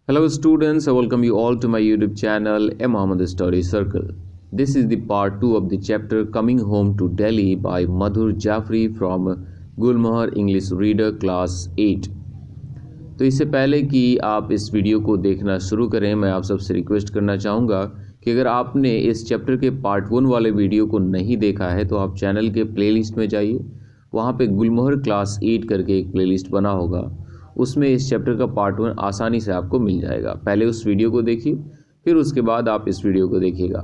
Hello students, I welcome you all to my YouTube channel A Mohammed Story Circle. This is the part 2 of the chapter Coming Home to Delhi by Madhur Jafri from Gulmohar English Reader Class 8. तो इससे पहले कि आप इस video को देखना शुरू करें, मैं आप सबसे रिक्वेस्ट करना चाहूँगा कि अगर आपने इस चैप्टर के पार्ट 1 वाले वीडियो को नहीं देखा है तो आप चैनल के प्लेलिस्ट में जाइए। वहाँ पे गुलमोहर क्लास 8 करके एक प्लेलिस्ट बना होगा, उसमें इस चैप्टर का पार्ट 1 आसानी से आपको मिल जाएगा। पहले उस वीडियो को देखिए, फिर उसके बाद आप इस वीडियो को देखिएगा।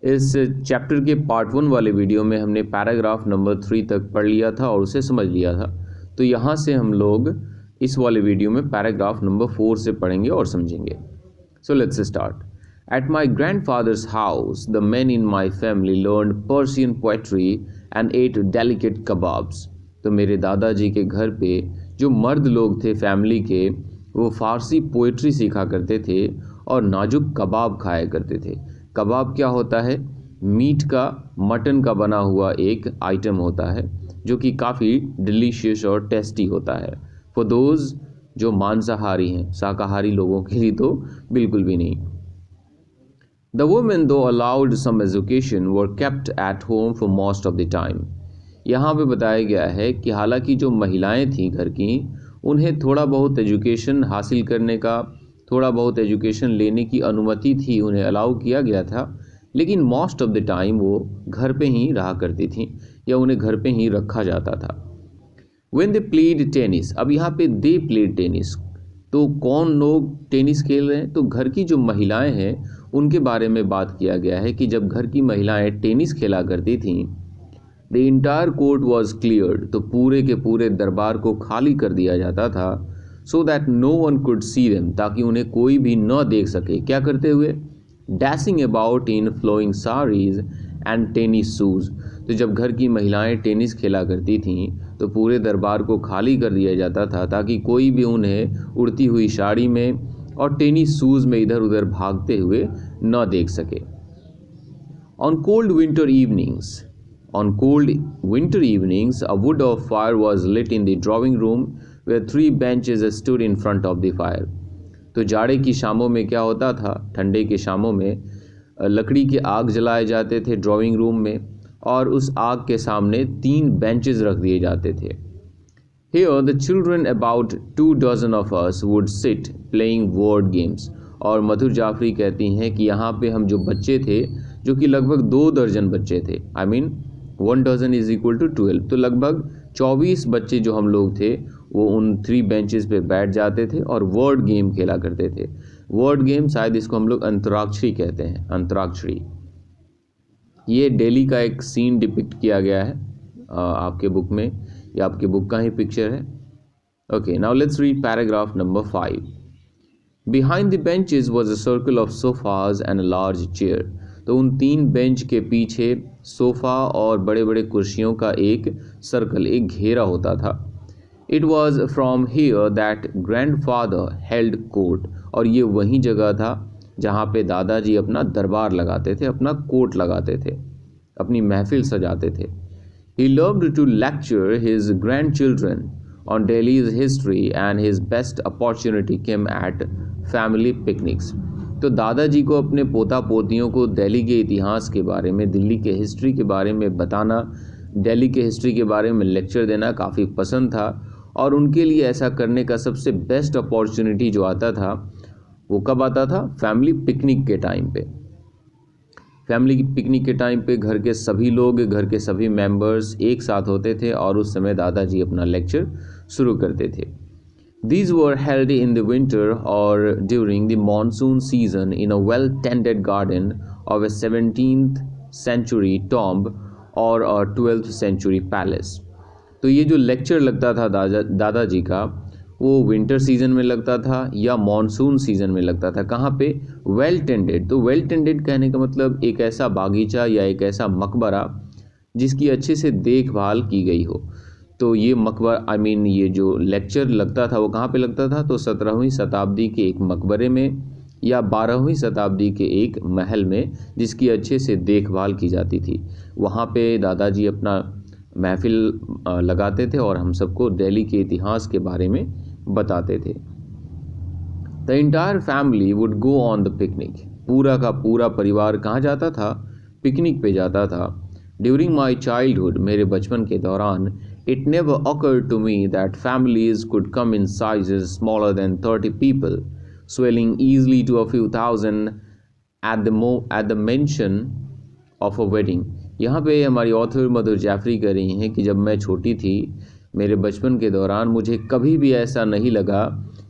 इस चैप्टर के पार्ट 1 वाले वीडियो में हमने पैराग्राफ नंबर 3 तक पढ़ लिया था और उसे समझ लिया था। तो यहाँ से हम लोग इस वाले वीडियो में पैराग्राफ नंबर 4 से पढ़ेंगे और समझेंगे। So let's start. At my grandfather's house, the men in my family learned Persian poetry and ate delicate kebabs. तो मेरे दादाजी के घर पे जो मर्द लोग थे फैमिली के, वो फारसी पोइट्री सीखा करते थे और नाजुक कबाब खाया करते थे। कबाब क्या होता है? मीट का, मटन का बना हुआ एक आइटम होता है जो कि काफ़ी डिलीशियस और टेस्टी होता है। फॉर दोज जो मांसाहारी हैं, शाकाहारी लोगों के लिए तो बिल्कुल भी नहीं। The women, though allowed some education, were kept at home for most of the time. यहाँ पे बताया गया है कि हालांकि जो महिलाएं थीं घर की, उन्हें थोड़ा बहुत एजुकेशन हासिल करने का, थोड़ा बहुत एजुकेशन लेने की अनुमति थी, उन्हें अलाउ किया गया था, लेकिन मोस्ट ऑफ द टाइम वो घर पे ही रहा करती थीं या उन्हें घर पे ही रखा जाता था। When they played tennis, अब यहाँ पे they played tennis, तो कौन लोग टेनिस खेल रहे हैं? तो घर की जो महिलाएं हैं उनके बारे में बात किया गया है कि जब घर की महिलाएं टेनिस खेला करती थीं, the entire court was cleared, तो पूरे के पूरे दरबार को खाली कर दिया जाता था, so that no one could see them, ताकि उन्हें कोई भी न देख सके। क्या करते हुए? Dashing about in flowing saris and tennis shoes. तो जब घर की महिलाएं टेनिस खेला करती थीं तो पूरे दरबार को खाली कर दिया जाता था ताकि कोई भी उन्हें उड़ती हुई साड़ी में और टेनिस शूज़ में इधर उधर भागते हुए न देख सके। On cold winter evenings a wood of fire was lit in the drawing room where 3 benches stood in front of the fire. तो जाड़े की शामों में क्या होता था? ठंडे के शामों में लकड़ी के आग जलाए जाते थे ड्राइंग रूम में, और उस आग के सामने 3 बेंचेस रख दिए जाते थे। Here the children, about 2 dozen of us, would sit playing word games. और मधुर जाफरी कहती हैं कि यहाँ पे हम जो बच्चे थे, जो कि लगभग 2 दर्जन बच्चे थे, I mean 1 dozen is equal to 12, तो लगभग 24 बच्चे जो हम लोग थे वो उन 3 बेंचेस पे बैठ जाते थे और वर्ड गेम खेला करते थे। वर्ड गेम शायद इसको हम लोग अंतराक्षरी कहते हैं, अंतराक्षरी। ये दिल्ली का एक सीन डिपिक्ट किया गया है आपके बुक में, या आपके बुक का ही पिक्चर है। Okay, now let's read paragraph number 5। Behind the benches was a circle of sofas and a large chair. तो उन 3 बेंच के पीछे सोफ़ा और बड़े बड़े कुर्सियों का एक सर्कल, एक घेरा होता था। It was from here that grandfather held court, और ये वही जगह था जहाँ पे दादाजी अपना दरबार लगाते थे, अपना कोर्ट लगाते थे, अपनी महफिल सजाते थे। He loved to lecture his grandchildren on Delhi's history, and his best opportunity came at family picnics. तो दादाजी को अपने पोता पोतियों को दिल्ली के इतिहास के बारे में, दिल्ली के हिस्ट्री के बारे में बताना, दिल्ली के हिस्ट्री के बारे में लेक्चर देना काफ़ी पसंद था, और उनके लिए ऐसा करने का सबसे बेस्ट अपॉर्चुनिटी जो आता था वो कब आता था? फैमिली पिकनिक के टाइम पे। फैमिली की पिकनिक के टाइम पे घर के सभी लोग, घर के सभी मेंबर्स एक साथ होते थे और उस समय दादाजी अपना लेक्चर शुरू करते थे। These were held in the winter or during the monsoon season in a well-tended garden of a 17th century tomb or a 12th century palace. तो ये जो लेक्चर लगता था दादाजी का, वो विंटर सीजन में लगता था या मॉनसून सीजन में लगता था। कहाँ पे? Well tended. तो वेल टेंडेड कहने का मतलब एक ऐसा बागीचा या एक ऐसा मकबरा जिसकी अच्छे से देखभाल की गई हो। तो ये मकबरा, ये जो लेक्चर लगता था वो कहाँ पे लगता था? तो 17वीं शताब्दी के एक मकबरे में या 12वीं शताब्दी के एक महल में, जिसकी अच्छे से देखभाल की जाती थी। वहाँ पे दादाजी अपना महफिल लगाते थे और हम सबको दिल्ली के इतिहास के बारे में बताते थे। The entire family would go on the picnic. पूरा का पूरा परिवार कहाँ जाता था? पिकनिक पे जाता था। ड्यूरिंग माई चाइल्डहुड, मेरे बचपन के दौरान, it never occurred to me that families could come in sizes smaller than 30 people, swelling easily to a few thousand at the mention of a wedding। यहाँ पे हमारी ऑथर मधुर जाफरी कह रही हैं कि जब मैं छोटी थी, मेरे बचपन के दौरान मुझे कभी भी ऐसा नहीं लगा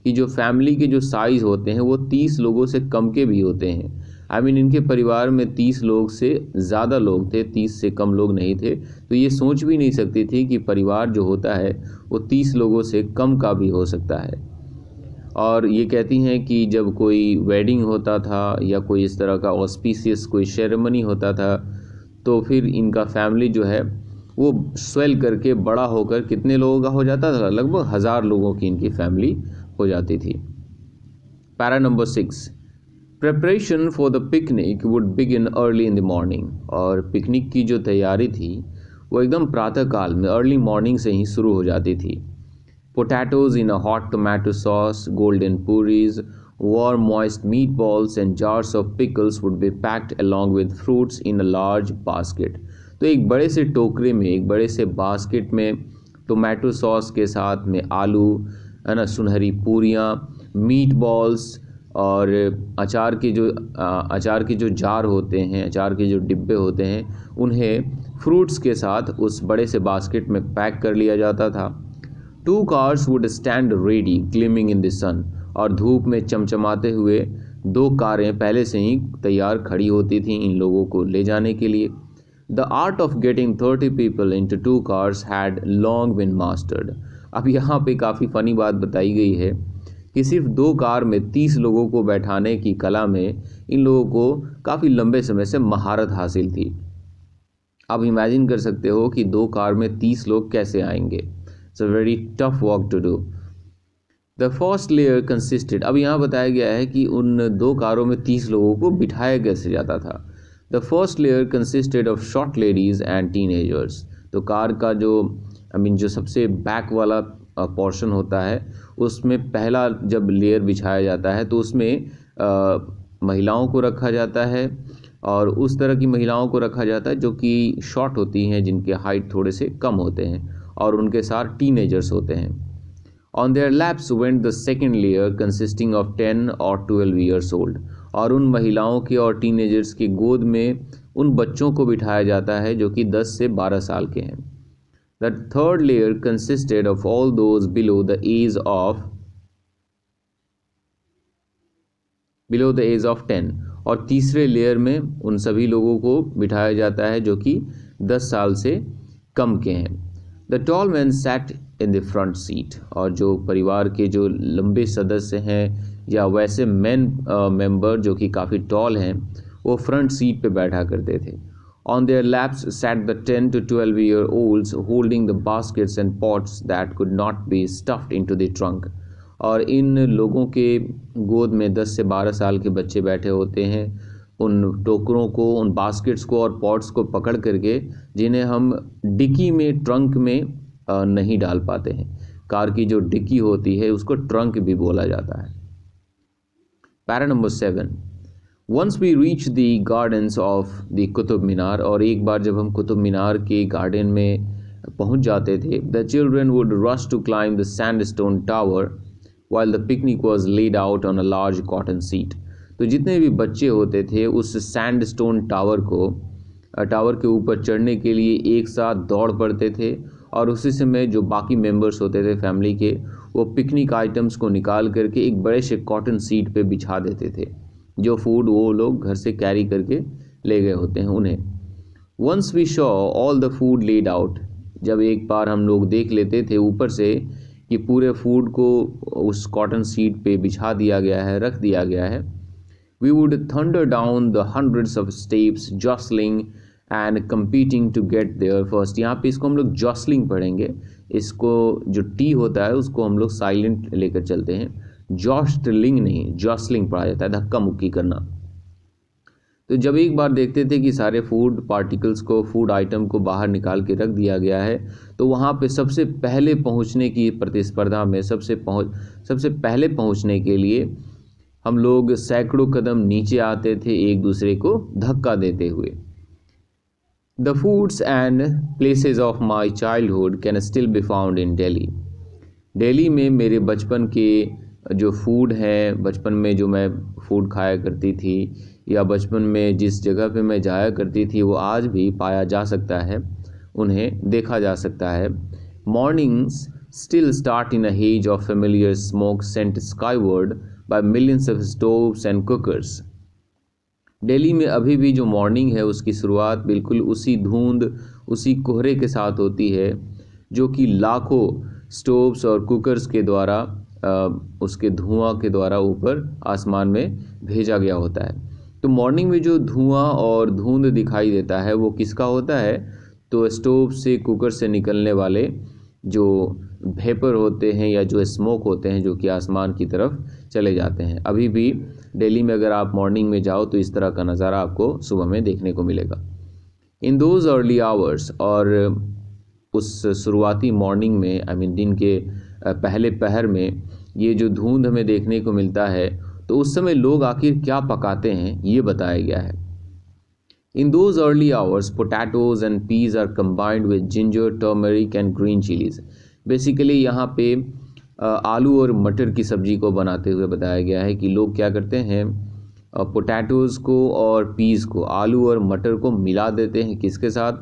कि जो फैमिली के जो साइज़ होते हैं वो 30 लोगों से कम के भी होते हैं। इनके परिवार में 30 लोग से ज़्यादा लोग थे, 30 से कम लोग नहीं थे। तो ये सोच भी नहीं सकती थी कि परिवार जो होता है वो 30 लोगों से कम का भी हो सकता है। और ये कहती हैं कि जब कोई वेडिंग होता था या कोई इस तरह का ऑस्पिशियस कोई सेरेमनी होता था, तो फिर इनका फैमिली जो है वो स्वेल करके बड़ा होकर कितने लोगों का हो जाता था? लगभग 1000 लोगों की इनकी फैमिली हो जाती थी। Para number 6, preparation for the picnic would begin early in the morning. और पिकनिक की जो तैयारी थी वो एकदम प्रातःकाल में, अर्ली मॉर्निंग से ही शुरू हो जाती थी। Potatoes in a hot tomato sauce, golden puris, warm moist meatballs and jars of pickles would be packed along with fruits in a large basket। तो एक बड़े से टोकरे में, एक बड़े से बास्केट में टोमेटो सॉस के साथ में आलू, है ना, सुनहरी पूरियाँ, मीट बॉल्स और अचार के जो जार होते हैं, अचार के जो डिब्बे होते हैं, उन्हें फ्रूट्स के साथ उस बड़े से बास्केट में पैक कर लिया जाता था। 2 cars would stand ready gleaming in the sun। और धूप में चमचमाते हुए 2 कारें पहले से ही तैयार खड़ी होती थीं इन लोगों को ले जाने के लिए। The art of getting 30 people into 2 cars had long been mastered. अब यहाँ पे काफ़ी फ़नी बात बताई गई है कि सिर्फ 2 कार में 30 लोगों को बैठाने की कला में इन लोगों को काफ़ी लंबे समय से महारत हासिल थी। आप इमेजिन कर सकते हो कि 2 कार में 30 लोग कैसे आएंगे। It's a very tough work to do. The first layer consisted, अब यहाँ बताया गया है कि उन 2 कारों में 30 लोगों को बिठाया कैसे जाता था। The first layer consisted of short ladies and teenagers. तो कार का जो जो सबसे बैक वाला पोर्शन होता है, उसमें पहला जब लेयर बिछाया जाता है तो उसमें महिलाओं को रखा जाता है, और उस तरह की महिलाओं को रखा जाता है जो कि शॉर्ट होती हैं, जिनके हाइट थोड़े से कम होते हैं, और उनके साथ टीनेजर्स होते हैं। On their laps went the second layer consisting of 10 or 12 years old। और उन महिलाओं के और टीनेजर्स की गोद में उन बच्चों को बिठाया जाता है जो कि 10 से 12 साल के हैं। The third layer consisted of all those below the age of 10। और तीसरे लेयर में उन सभी लोगों को बिठाया जाता है जो कि 10 साल से कम के हैं। The tall man sat in the front seat. और जो परिवार के जो लंबे सदस्य हैं या वैसे मेंबर जो कि काफ़ी टॉल हैं, वो फ्रंट सीट पे बैठा करते थे। On their laps sat the 10 to 12 year olds holding the baskets and pots that could not be stuffed into the trunk. और इन लोगों के गोद में 10 से 12 साल के बच्चे बैठे होते हैं, उन टोकरों को, उन बास्केट्स को और पॉट्स को पकड़ करके, जिन्हें हम डिक्की में, ट्रंक में नहीं डाल पाते हैं। कार की जो डिक्की होती है उसको ट्रंक भी बोला जाता है। Para number 7, once we reach the gardens of the Qutub Minar. और एक बार जब हम कुतुब मीनार के गार्डन में पहुंच जाते थे, the children would rush to climb the sandstone tower while the picnic was laid out on a large cotton seat। तो जितने भी बच्चे होते थे उस सैंडस्टोन टावर के ऊपर चढ़ने के लिए एक साथ दौड़ पड़ते थे, और उसी समय जो बाकी मेंबर्स होते थे फैमिली के, वो पिकनिक आइटम्स को निकाल करके एक बड़े से कॉटन सीट पे बिछा देते थे, जो फूड वो लोग घर से कैरी करके ले गए होते हैं उन्हें। Once we saw all the food laid out, जब एक बार हम लोग देख लेते थे ऊपर से कि पूरे फूड को उस कॉटन सीट पे बिछा दिया गया है, रख दिया गया है, we would thunder down the hundreds of steps jostling and competing to get there first. यहाँ पे इसको हम लोग जॉसलिंग पढ़ेंगे, इसको जो टी होता है उसको हम लोग साइलेंट लेकर चलते हैं, जॉस्टलिंग नहीं, जॉसलिंग पढ़ा जाता है, धक्का मुक्की करना। तो जब एक बार देखते थे कि सारे फूड पार्टिकल्स को, फूड आइटम को बाहर निकाल के रख दिया गया है, तो वहाँ पे सबसे पहले पहुँचने की प्रतिस्पर्धा में सबसे पहले पहुँचने के लिए हम लोग सैकड़ों कदम नीचे आते थे एक दूसरे को धक्का देते हुए। The foods and places of my childhood can still be found in Delhi. Delhi में मेरे बचपन के जो फूड हैं, बचपन में जो मैं फूड खाया करती थी या बचपन में जिस जगह पे मैं जाया करती थी, वो आज भी पाया जा सकता है, उन्हें देखा जा सकता है। Mornings still start in a haze of familiar smoke sent skyward by millions of stoves and cookers. Delhi में अभी भी जो मॉर्निंग है उसकी शुरुआत बिल्कुल उसी धुंध, उसी कोहरे के साथ होती है जो कि लाखों स्टोव्स और कुकर्स के द्वारा उसके धुआं के द्वारा ऊपर आसमान में भेजा गया होता है। तो मॉर्निंग में जो धुआं और धुंध दिखाई देता है वो किसका होता है? तो स्टोव से, कुकर से निकलने वाले जो वेपर होते हैं या जो स्मोक होते हैं जो कि आसमान की तरफ चले जाते हैं। अभी भी दिल्ली में अगर आप मॉर्निंग में जाओ तो इस तरह का नज़ारा आपको सुबह में देखने को मिलेगा। इन दोज अर्ली आवर्स, और उस शुरुआती मॉर्निंग में दिन के पहले पहर में ये जो धुंध हमें देखने को मिलता है, तो उस समय लोग आखिर क्या पकाते हैं ये बताया गया है। In those early hours potatoes and peas are combined with ginger, turmeric and green chillies. Basically यहाँ पे आलू और मटर की सब्जी को बनाते हुए बताया गया है कि लोग क्या करते हैं, पोटैटोज़ को और पीज़ को, आलू और मटर को मिला देते हैं, किसके साथ?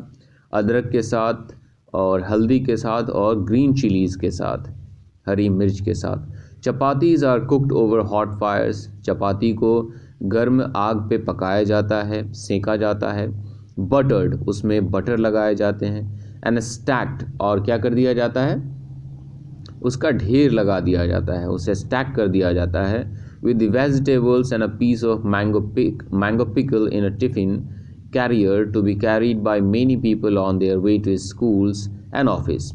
अदरक के साथ और हल्दी के साथ और ग्रीन चिलीज़ के साथ, हरी मिर्च के साथ। Chapatis are cooked over hot fires. Chapati को गर्म आग पे पकाया जाता है, सेका जाता है। बटर्ड, उसमें बटर लगाए जाते हैं। एंड स्टैक्ड, और क्या कर दिया जाता है? उसका ढेर लगा दिया जाता है, उसे स्टैक कर दिया जाता है with the vegetables and a piece of mango pickle in a tiffin carrier to be carried by many people on their way to schools and office।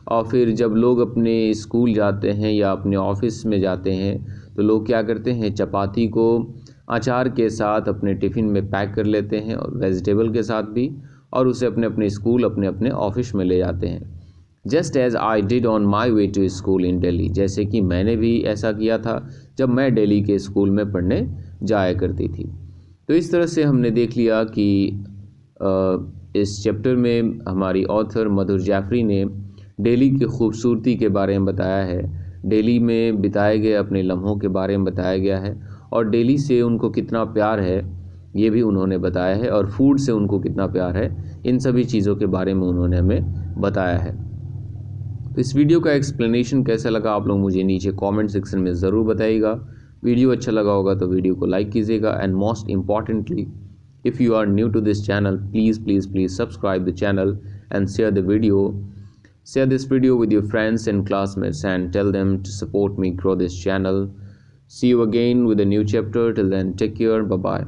और फिर जब लोग अपने स्कूल जाते हैं या अपने ऑफिस में जाते हैं तो लोग क्या करते हैं, चपाती को अचार के साथ अपने टिफ़िन में पैक कर लेते हैं और वेजिटेबल के साथ भी, और उसे अपने अपने स्कूल, अपने अपने ऑफिस में ले जाते हैं। Just as I did on my way to school in Delhi, जैसे कि मैंने भी ऐसा किया था जब मैं दिल्ली के स्कूल में पढ़ने जाया करती थी। तो इस तरह से हमने देख लिया कि इस चैप्टर में हमारी ऑथर मधुर जाफरी ने दिल्ली की खूबसूरती के बारे में बताया है, दिल्ली में बिताए गए अपने लम्हों के बारे में बताया गया है, और दिल्ली से उनको कितना प्यार है ये भी उन्होंने बताया है, और फूड से उनको कितना प्यार है, इन सभी चीज़ों के बारे में उन्होंने हमें बताया है। तो इस वीडियो का एक्सप्लेनेशन कैसा लगा आप लोग मुझे नीचे कमेंट सेक्शन में ज़रूर बताइएगा। वीडियो अच्छा लगा होगा तो वीडियो को लाइक कीजिएगा, and most importantly if you are new to this channel please subscribe the channel and share this video with your friends and classmates and tell them to support me grow this channel. See you again with a new chapter. Till then, take care. Bye bye.